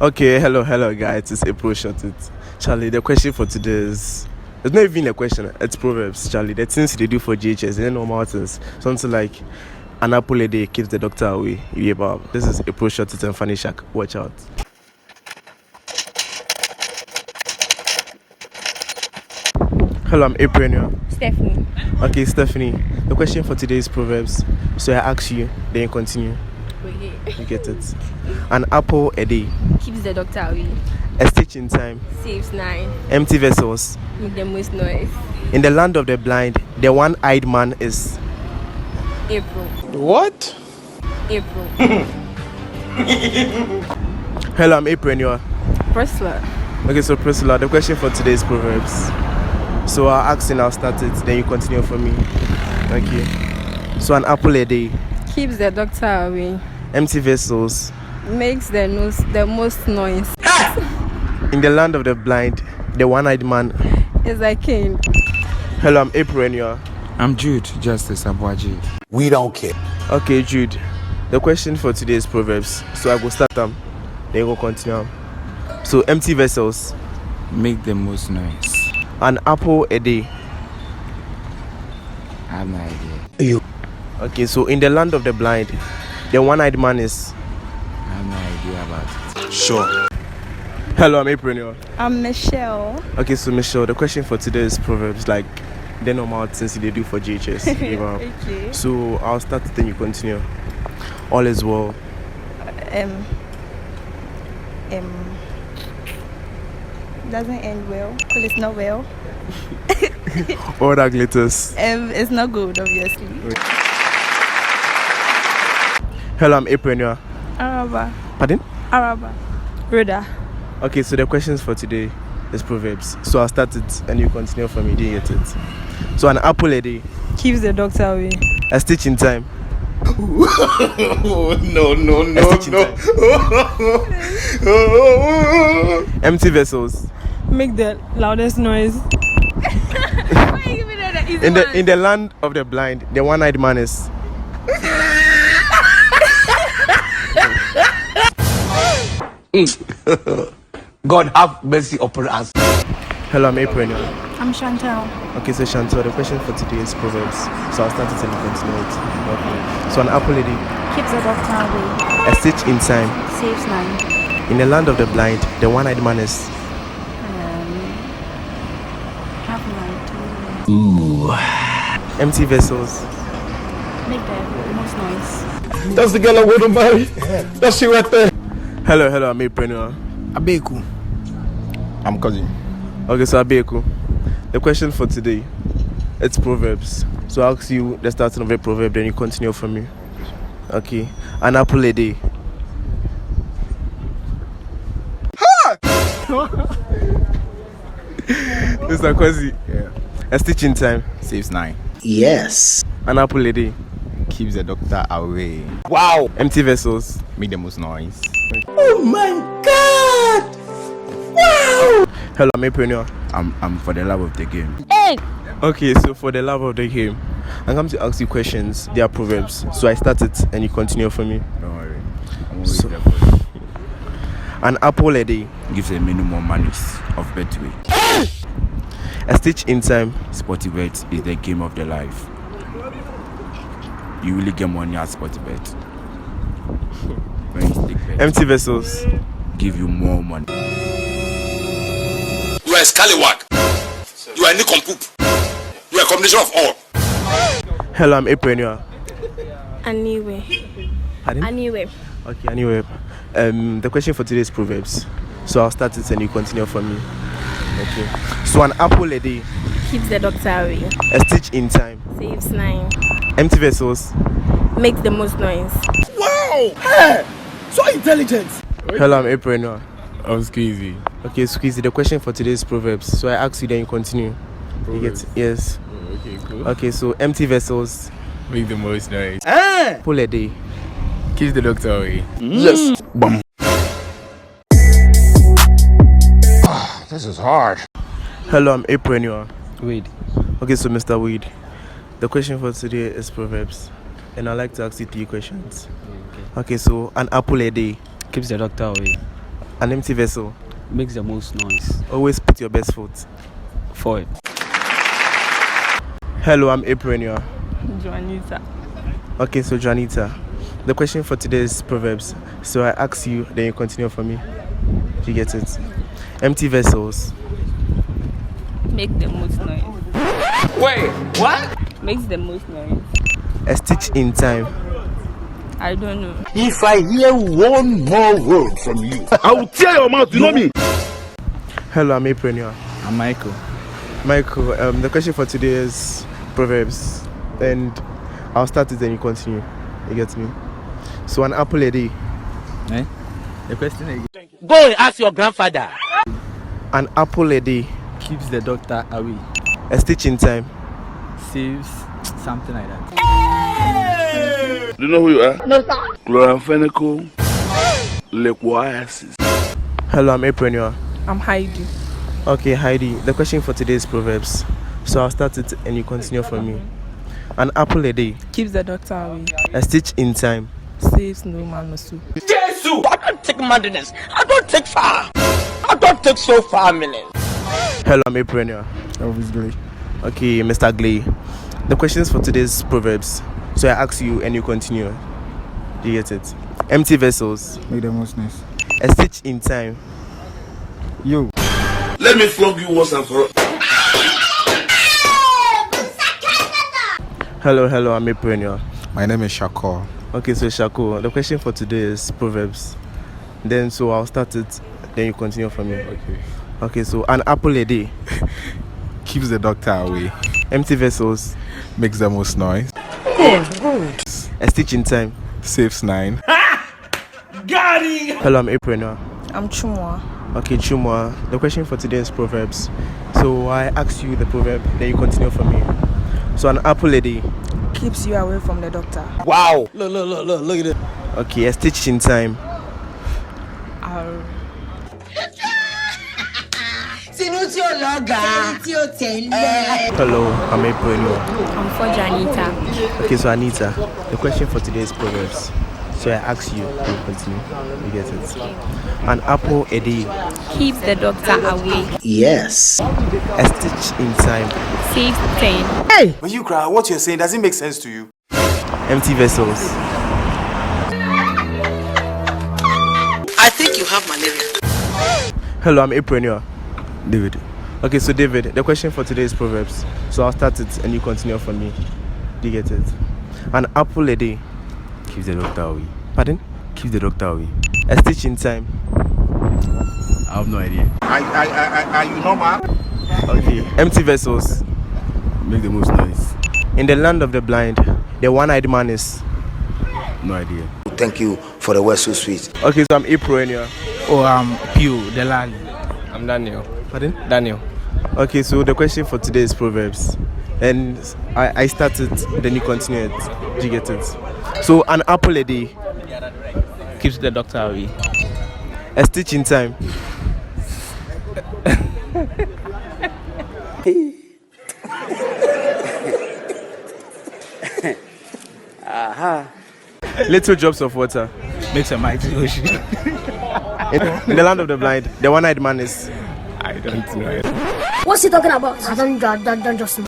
Okay, hello guys, it's April Shot It. Charlie, the question for today is, it's not even a question, it's Proverbs, Charlie. The things they do for GHS, they normal things. Something like, an apple a day keeps the doctor away. Yeah, Bob. This is April Shot It and Funny Shack. Watch out. Hello, I'm April and you're? Stephanie. Okay, Stephanie, the question for today is Proverbs. So I ask you, then you continue. Okay. You get it. An apple a day Keeps the doctor away. a stitch in time, Saves 9. empty vessels. Make the most noise. In the land of the blind, the one-eyed man is. April. What? April. Hello, I'm April and you're? Priscilla. Okay, so Priscilla, the question for today is Proverbs. So I'll ask and I'll start it, then you continue for me. Thank you. So an apple a day, Keeps the doctor away. empty vessels. Makes the most noise. In the land of the blind, the one-eyed man. Is a king. Hello, I'm April and you're? I'm Jude, Justice Abuaji. We don't care. Okay, Jude. The question for today is Proverbs. So I go start them, then you go continue. So empty vessels, Make the most noise. an apple a day. I have no idea. You. Okay, so in the land of the blind, the one-eyed man is. I have no idea about it. Sure. Hello, I'm April and you're? I'm Michelle. Okay, so Michelle, the question for today is Proverbs, like the normal things they do for GHS. You know? Okay. So I'll start it, then you continue. All is well. Doesn't end well because it's not well. All that glitters. It's not good, obviously. Hello, I'm April and you're? Araba. Pardon? Araba. Ruda. Okay, so the questions for today is Proverbs. So I'll start it and you continue for me. Do you get it? So an apple a day, Keeps the doctor away. a stitch in time. No. A stitch in time. Empty vessels. Make the loudest noise. In the land of the blind, the one-eyed man is. God have mercy upon us. Hello, I'm April and you're? I'm Chantal. Okay, so Chantal, the question for today is Proverbs. So I'll start it and you continue it. Okay. So an apple a day, Keeps the doctor away. a stitch in time. Saves 9. In the land of the blind, the one-eyed man is. Have 9. Empty vessels. Make the most noise. That's the girl I want to marry. That's she right there. Hello, I'm April and you're? Abeku. I'm cousin. Okay, so Abeku, the question for today, it's Proverbs. So I'll ask you the starting of a proverb, then you continue for me. Okay. An apple a day. Mr. Kwasi. Yeah. A stitch in time. Saves 9. Yes. An apple a day. Keeps the doctor away. Wow. Empty vessels. Make the most noise. Oh my God. Wow. Hello, I'm April and you're? I'm for the love of the game. Okay, so for the love of the game, I'm going to ask you questions. They are proverbs. So I start it and you continue for me. Don't worry. I'm always So- there for you. An apple a day. Gives a minimum manners of betway. A stitch in time. Sporty bet is the game of the life. You really get money at sporty bet. When you stick bet, Empty vessels. give you more money. You are a scallywag. You are a nincompoop. You are a combination of all. Hello, I'm April and you're? Anyway. Pardon? Anyway. Okay, anyway, the question for today is Proverbs. So I'll start it and you continue for me. Okay. So an apple a day, Keeps the doctor away. a stitch in time, Saves 9. empty vessels. Makes the most noise. Wow. Hey. So intelligent. Hello, I'm April and you're? I was crazy. Okay, Squeezy, the question for today is Proverbs. So I ask you, then you continue. You get yes. Okay, cool. Okay, so empty vessels, Make the most noise. apple a day. Keeps the doctor away. Yes. Bum. This is hard. Hello, I'm April and you're? Wait. Okay, so Mr. Weed, the question for today is Proverbs. And I'd like to ask you 3 questions. Okay, so an apple a day, Keeps the doctor away. An empty vessel. Makes the most noise. Always put your best foot. Forward. Hello, I'm April and you are? Juanita. Okay, so Juanita, the question for today is proverbs. So I ask you, then you continue for me. Do you get it? Empty vessels. Make the most noise. Wait, what? Makes the most noise. A stitch in time. I don't know. If I hear one more word from you, I will tear your mouth. You know me? Hello, I'm April and you are? I'm Michael. Michael, the question for today is proverbs. And I'll start it, then you continue. You get me? So an apple a day. Eh? The question again. Go and ask your grandfather. An apple a day. Keeps the doctor away. A stitch in time. Saves something like that. Do you know who you are? No, sir. Chloramphenicol liquoriasis. Hello, I'm April and you are? I'm Heidi. Okay, Heidi, the question for today is proverbs. So I'll start it and you continue for me. An apple a day. Keeps the doctor away. A stitch in time. Saves no man no soup. Jesus! I don't take madness. I don't take far. I don't take so far, man. Hello, I'm April and you are? Obviously. Okay, Mr. Glay. The questions for today's proverbs. So I ask you and you continue. Do you get it? Empty vessels. Make the most noise. A stitch in time. Yo. Let me flog you once and for all. Hello, I'm April and you are? My name is Shako. Okay, so Shako, the question for today is proverbs. Then so I'll start it, then you continue for me. Okay, so an apple a day. Keeps the doctor away. Empty vessels. Makes the most noise. A stitch in time. Saves 9. Hello, I'm April and you are? I'm Chumwa. Okay, Chumwa, the question for today is proverbs. So I ask you the proverb, then you continue for me. So an apple a day. Keeps you away from the doctor. Wow. Look at it. Okay, a stitch in time. Hello, I'm April and you are? I'm for Janita. Okay, so Anita, the question for today is proverbs. So I ask you, you continue. You get it? An apple a day. Keeps the doctor away. Yes. A stitch in time. Saves 10. When you cry, what you're saying doesn't make sense to you. Empty vessels. I think you have malaria. Hello, I'm April and you are? David. Okay, so David, the question for today is proverbs. So I'll start it and you continue for me. Do you get it? An apple a day. Keeps the doctor away. Pardon? Keeps the doctor away. A stitch in time. I have no idea. Are you normal? Okay. Empty vessels. Make the most noise. In the land of the blind, the one-eyed man is. No idea. Thank you for the word so sweet. Okay, so I'm April and you are? Oh, Pew, the land. I'm Daniel. Pardon? Daniel. Okay, so the question for today is proverbs. And I start it, then you continue it. Do you get it? So an apple a day. Keeps the doctor away. A stitch in time. Little drops of water. Makes a mighty ocean. In the land of the blind, the one-eyed man is. I don't know. What's he talking about? I don't just know.